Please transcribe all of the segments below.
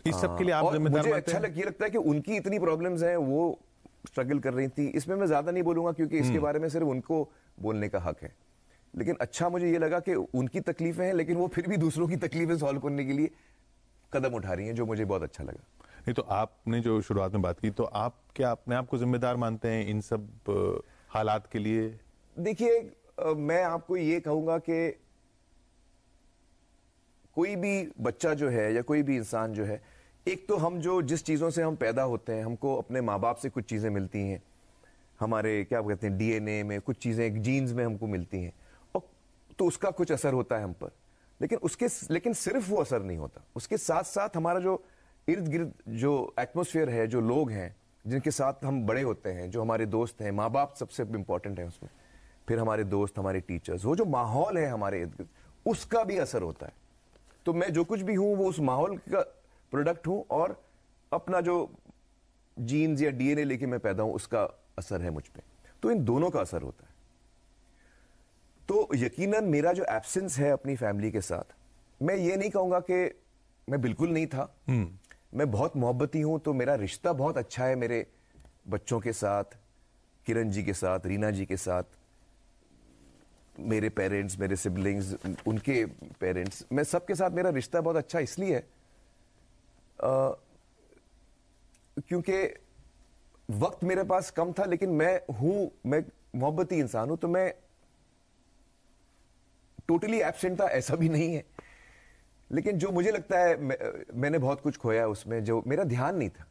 इस सब के लिए आप जिम्मेदार मुझे मानते अच्छा हैं? ये लगता है कि उनकी इतनी प्रॉब्लम्स हैं, वो स्ट्रगल कर रही थी। इसमें मैं ज्यादा नहीं बोलूंगा क्योंकि इसके बारे में सिर्फ उनको बोलने का हक है। लेकिन अच्छा मुझे ये लगा कि उनकी तकलीफें हैं, लेकिन वो फिर भी दूसरों की तकलीफें सॉल्व करने के लिए कदम उठा रही हैं, जो मुझे बहुत अच्छा लगा। नहीं तो आपने जो शुरुआत में बात की, तो आप क्या अपने आप को जिम्मेदार मानते हैं इन सब हालात के लिए? देखिए, मैं आपको ये कहूंगा कि कोई भी बच्चा जो है या कोई भी इंसान जो है, एक तो हम जो जिस चीज़ों से हम पैदा होते हैं, हमको अपने माँ बाप से कुछ चीज़ें मिलती हैं, हमारे क्या कहते हैं डीएनए में कुछ चीज़ें, जीन्स में हमको मिलती हैं, और तो उसका कुछ असर होता है हम पर। लेकिन सिर्फ वो असर नहीं होता, उसके साथ साथ हमारा जो इर्द गिर्द जो एटमोसफियर है, जो लोग हैं जिनके साथ हम बड़े होते हैं, जो हमारे दोस्त हैं, माँ बाप सबसे इंपॉर्टेंट है उसमें, फिर हमारे दोस्त, हमारे टीचर्स, वो जो माहौल है हमारे इर्द गिर्द, उसका भी असर होता है। तो मैं जो कुछ भी हूं वो उस माहौल का प्रोडक्ट हूं, और अपना जो जीन्स या डीएनए लेके मैं पैदा हूं उसका असर है मुझ पे। तो इन दोनों का असर होता है। तो यकीनन मेरा जो एब्सेंस है अपनी फैमिली के साथ, मैं ये नहीं कहूंगा कि मैं बिल्कुल नहीं था। मैं बहुत मोहब्बती हूं, तो मेरा रिश्ता बहुत अच्छा है मेरे बच्चों के साथ, किरण जी के साथ, रीना जी के साथ, मेरे पेरेंट्स, मेरे सिबलिंग्स, उनके पेरेंट्स, मैं सबके साथ मेरा रिश्ता बहुत अच्छा इसलिए है क्योंकि वक्त मेरे पास कम था, लेकिन मैं मोहब्बती इंसान हूं, तो मैं टोटली एब्सेंट था ऐसा भी नहीं है। लेकिन जो मुझे लगता है मैंने बहुत कुछ खोया है उसमें, जो मेरा ध्यान नहीं था,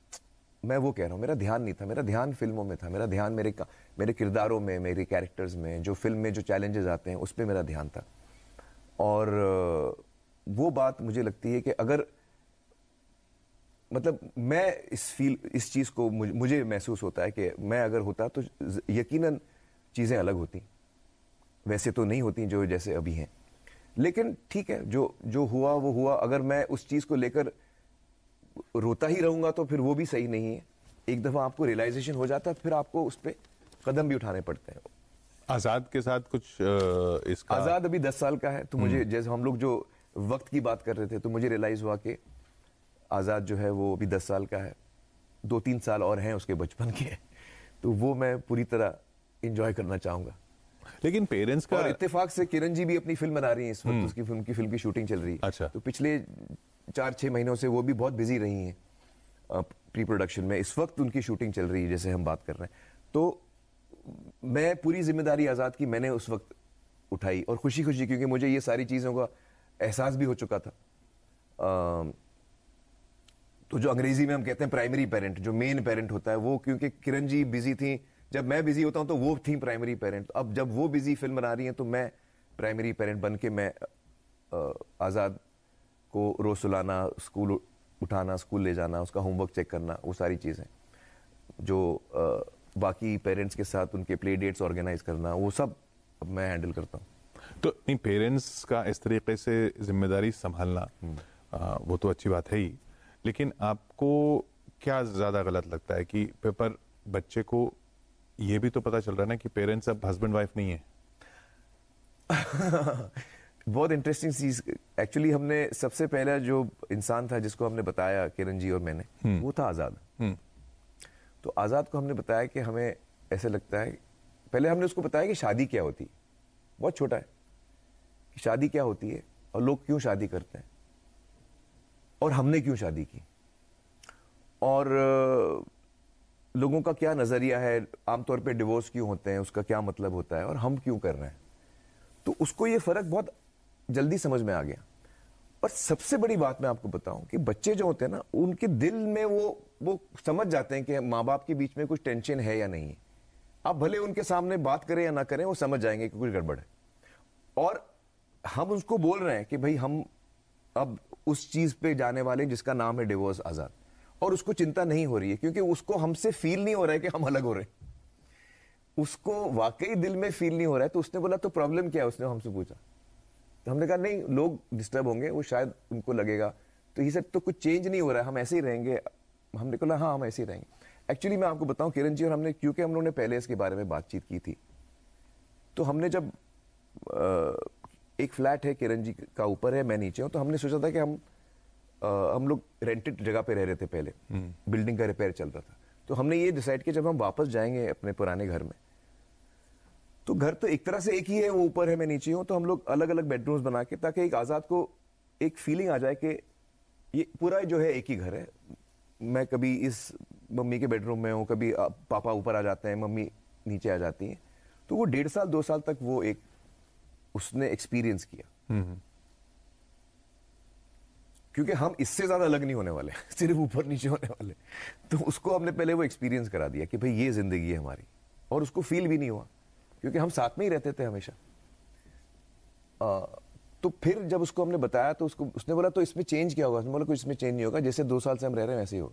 मैं वो कह रहा हूं, मेरा ध्यान नहीं था। मेरा ध्यान फिल्मों में था, मेरा ध्यान मेरे किरदारों में, मेरे कैरेक्टर्स में, जो फिल्म में जो चैलेंजेस आते हैं उस पर मेरा ध्यान था। और वो बात मुझे लगती है कि अगर मतलब मैं इस चीज को मुझे महसूस होता है कि मैं अगर होता तो यकीनन चीजें अलग होती, वैसे तो नहीं होती जो जैसे अभी हैं। लेकिन ठीक है, जो हुआ वो हुआ। अगर मैं उस चीज को लेकर रोता ही रहूंगा तो फिर वो भी सही नहीं है। एक दफा आपको रियलाइजेशन हो जाता है, फिर आपको उस पर कदम भी उठाने पड़ते हैं। आजाद के साथ कुछ इसका? आजाद अभी 10 साल का है, तो मुझे, जैसे हम लोग जो वक्त की बात कर रहे थे, तो मुझे रियलाइज हुआ कि आजाद जो है वो अभी 10 साल का है, 2-3 साल और हैं उसके बचपन के, तो वो मैं पूरी तरह एंजॉय करना चाहूंगा। लेकिन पेरेंट्स का, और इत्तेफाक से किरण जी भी अपनी फिल्म बना रही हैं इस वक्त, उसकी फिल्म की शूटिंग चल रही है। अच्छा। तो पिछले 4-6 महीनों से वो भी बहुत बिजी रही हैं प्री प्रोडक्शन में। इस वक्त उनकी शूटिंग चल रही है जैसे हम बात कर रहे हैं। तो मैं पूरी जिम्मेदारी आजाद की मैंने उस वक्त उठाई, और खुशी खुशी, क्योंकि मुझे ये सारी चीजों का एहसास भी हो चुका था। तो जो अंग्रेजी में हम कहते हैं प्राइमरी पेरेंट, जो मेन पेरेंट होता है वो, क्योंकि किरण जी बिजी थी, जब मैं बिजी होता हूं तो वो थी प्राइमरी पेरेंट। अब जब वो बिजी फिल्म बना रही हैं तो मैं प्राइमरी पेरेंट बन के मैं आजाद को रोज सुलाना, स्कूल उठाना, स्कूल ले जाना, उसका होमवर्क चेक करना, वो सारी चीजें जो बाकी पेरेंट्स के साथ उनके प्ले डेट्स ऑर्गेनाइज करना, वो सब अब मैं हैंडल करता हूँ। तो नहीं, पेरेंट्स का इस तरीके से जिम्मेदारी संभालना वो तो अच्छी बात है ही, लेकिन आपको क्या ज्यादा गलत लगता है कि पेपर बच्चे को ये भी तो पता चल रहा है ना कि पेरेंट्स अब हस्बैंड वाइफ नहीं है? बहुत इंटरेस्टिंग चीज। एक्चुअली हमने सबसे पहला जो इंसान था जिसको हमने बताया, किरण जी और मैंने, वो था आजाद। तो आजाद को हमने बताया कि हमें ऐसे लगता है, पहले हमने उसको बताया कि शादी क्या होती है, बहुत छोटा है, कि शादी क्या होती है और लोग क्यों शादी करते हैं और हमने क्यों शादी की, और लोगों का क्या नजरिया है, आमतौर पे डिवोर्स क्यों होते हैं, उसका क्या मतलब होता है, और हम क्यों कर रहे हैं। तो उसको ये फर्क बहुत जल्दी समझ में आ गया। और सबसे बड़ी बात मैं आपको बताऊं कि बच्चे जो होते हैं ना, उनके दिल में वो समझ जाते हैं कि माँ बाप के बीच में कुछ टेंशन है या नहीं है। आप भले उनके सामने बात करें या ना करें, वो समझ जाएंगे कि कुछ गड़बड़ है। और हम उसको बोल रहे हैं कि भाई हम अब उस चीज पे जाने वाले जिसका नाम है डिवोर्स, आजाद। और उसको चिंता नहीं हो रही है, क्योंकि उसको हमसे फील नहीं हो रहा है कि हम अलग हो रहे हैं। उसको वाकई दिल में फील नहीं हो रहा है। तो उसने बोला तो प्रॉब्लम क्या है, उसने हमसे पूछा। तो हमने कहा नहीं, लोग डिस्टर्ब होंगे, वो शायद उनको लगेगा। तो ये सब तो कुछ चेंज नहीं हो रहा है, हम ऐसे ही रहेंगे। हमने कहा हाँ, हम ऐसे ही रहेंगे। एक्चुअली मैं आपको बताऊं, किरण जी और हमने, क्योंकि हम लोगों ने पहले इसके बारे में बातचीत की थी, तो हमने जब एक फ्लैट है किरण जी का ऊपर है, मैं नीचे हूं, तो हमने सोचा था कि हम हम लोग रेंटेड जगह पे रह रहे थे पहले, बिल्डिंग का रिपेयर चल रहा था, तो हमने ये डिसाइड किया जब हम वापस जाएंगे अपने पुराने घर में, तो घर तो एक तरह से एक ही है, वो ऊपर है मैं नीचे हूं, तो हम लोग अलग अलग बेडरूम्स बना के, ताकि एक आज़ाद को एक फीलिंग आ जाए कि ये पूरा जो है एक ही घर है। मैं कभी इस मम्मी के बेडरूम में हूँ, कभी पापा ऊपर आ जाते हैं, मम्मी नीचे आ जाती हैं, तो वो 1.5 साल 2 साल तक वो एक उसने एक्सपीरियंस किया, क्योंकि हम इससे ज्यादा अलग नहीं होने वाले सिर्फ ऊपर नीचे होने वाले, तो उसको हमने पहले वो एक्सपीरियंस करा दिया कि भाई ये जिंदगी है हमारी, और उसको फील भी नहीं हुआ क्योंकि हम साथ में ही रहते थे हमेशा। तो फिर जब उसको हमने बताया तो उसने बोला तो इसमें चेंज क्या होगा? उसने बोला कुछ इसमें चेंज नहीं होगा, जैसे 2 साल से हम रह रहे हैं वैसे ही हो।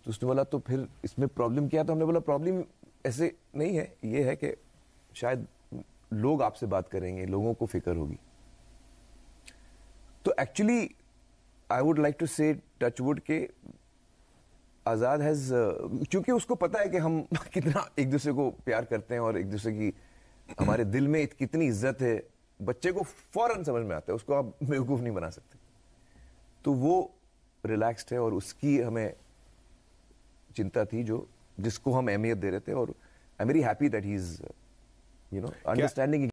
तो उसने बोला तो फिर इसमें प्रॉब्लम क्या है? तो हमने बोला प्रॉब्लम ऐसे नहीं है, ये है कि शायद लोग आपसे बात करेंगे, लोगों को फिक्र होगी। तो actually I would like to say touchwood के आज़ाद हैज, क्योंकि उसको पता है कि हम कितना एक दूसरे को प्यार करते हैं और एक दूसरे की हमारे दिल में कितनी इज्जत है, बच्चे को फौरन समझ में आता है, उसको आप बेवकूफ़ नहीं बना सकते। तो वो रिलैक्स्ड है और उसकी हमें चिंता थी जिसको हम अहमियत दे रहे थे, और I am very happy that he is understanding.